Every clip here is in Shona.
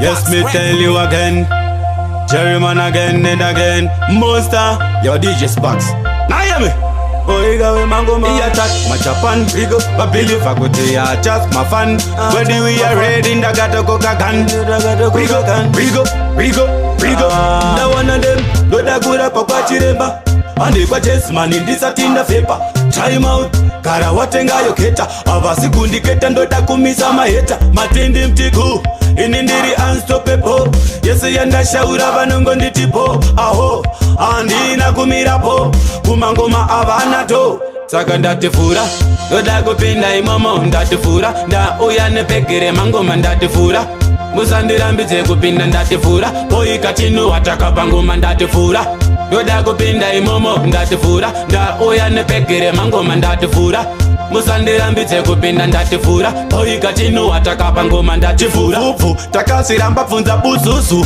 Yes, me tell you again. Jerryman again and again. Monster, your DJ Sparks. Now hear me. Oiga we mango ma. He attack my Japan. Rigo, but believe faculty ya just my fan. When we are ready, in the gato coca gun. Rigo. The one of them, do da gura papa chiremba. And if I just man in this in the paper. Time out, kara watenga yoketa. Avasi kundiketa ndo takumisa maheta. Matindi mtiku, inindiri unstoppable. Yese yanda shaura vanongo nditipo. Aho, andina kumirapo. Kumangoma avanato. Saka ndatifura, doda kupinda imomo ndatifura. Nda uyane pekere mangoma ndatifura. Musandira mbite kupinda ndatifura. Poi katinu watakapangoma ndatifura. Doda kupinda imomo ndatifura. Nda uyane pekere mangoma ndatifura. Musandira mbite kupinda ndatifura. Poi katinu watakapangoma ndatifura. Fufu, takasiramba pfunza buzuzu.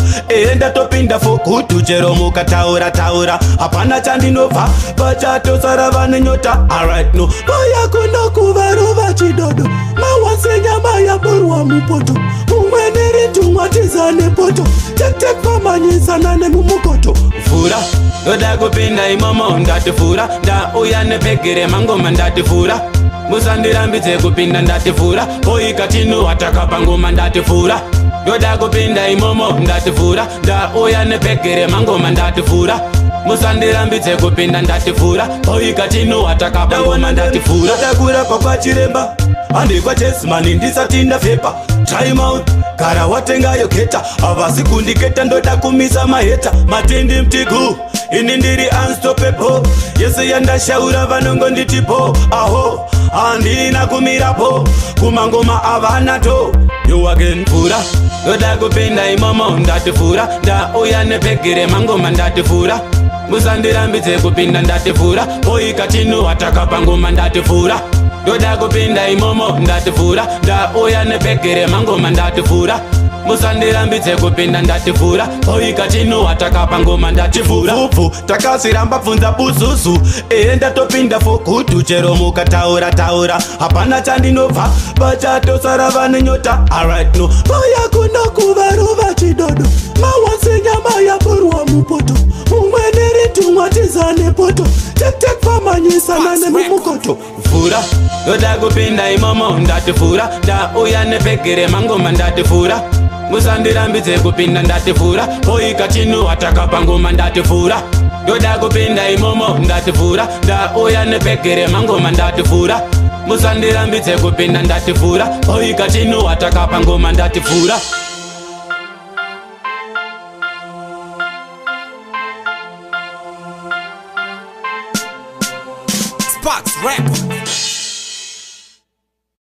Enda topinda fokutu chero mukataura. Hapana chandinova, pachato saravane nyota. Alright no, paya kuno kuvaruva chidodo. Mawase nyama ya borwa mupoto. Umweneri tumwatizane poto. Tek famanyisana ne mumukoto. Fura, doda kupinda imomo ndatifura. Nda uyane pekere mangoma ndatifura. Musandira mbite kupinda ndatifura. Poi katinu watakapangoma ndatifura. Doda kupinda imomo ndatifura. Nda uyane pekere mangoma ndatifura. Musandira mbite kupinda ndatifura. Poi katinu watakapangoma ndatifura. Doda gura papa chiremba. Andi kwa chessman indisatinda fepa. Time out, kara watenga yoketa. Avasi kundiketa ndoda kumisa maheta. Matindi mtiku, inindiri unstoppable. Yese yanda shaura vanongo nditipo. Aho, andina kumirapo. Kumangoma avanato. You again fura, doda kupinda imomo ndatifura. Nda uyane pekere mangoma ndatifura. Musandira mbite kupinda ndatifura. Poi katinu watakapangoma ndatifura. Doda kupinda imomo ndatifura. Nda uyane pekere mangoma ndatifura. Musandira mbite kupinda ndatifura. Poi katinu watakapangoma ndatifura. Fufu, takasiramba pfunza buzuzu. Enda topinda fokutu chero mukataura. Hapana chandinova, pachato saravane nyota. Alright no, paya kuno kuvaruva chidodo. Mawase nyama ya borwa mupoto. Umweneri tumwatizane poto. Tek famanyisana ne mumukoto. Fura, doda kupinda imomo ndatifura. Nda uyane pekere mangoma ndatifura. Musandira mbite kupinda ndatifura. Poi katinu watakapangoma ndatifura. Doda kupinda imomo ndatifura. Nda uyane pekere mangoma ndatifura. Musandira mbite kupinda ndatifura. Poi katinu watakapangoma ndatifura. Sparks Rap.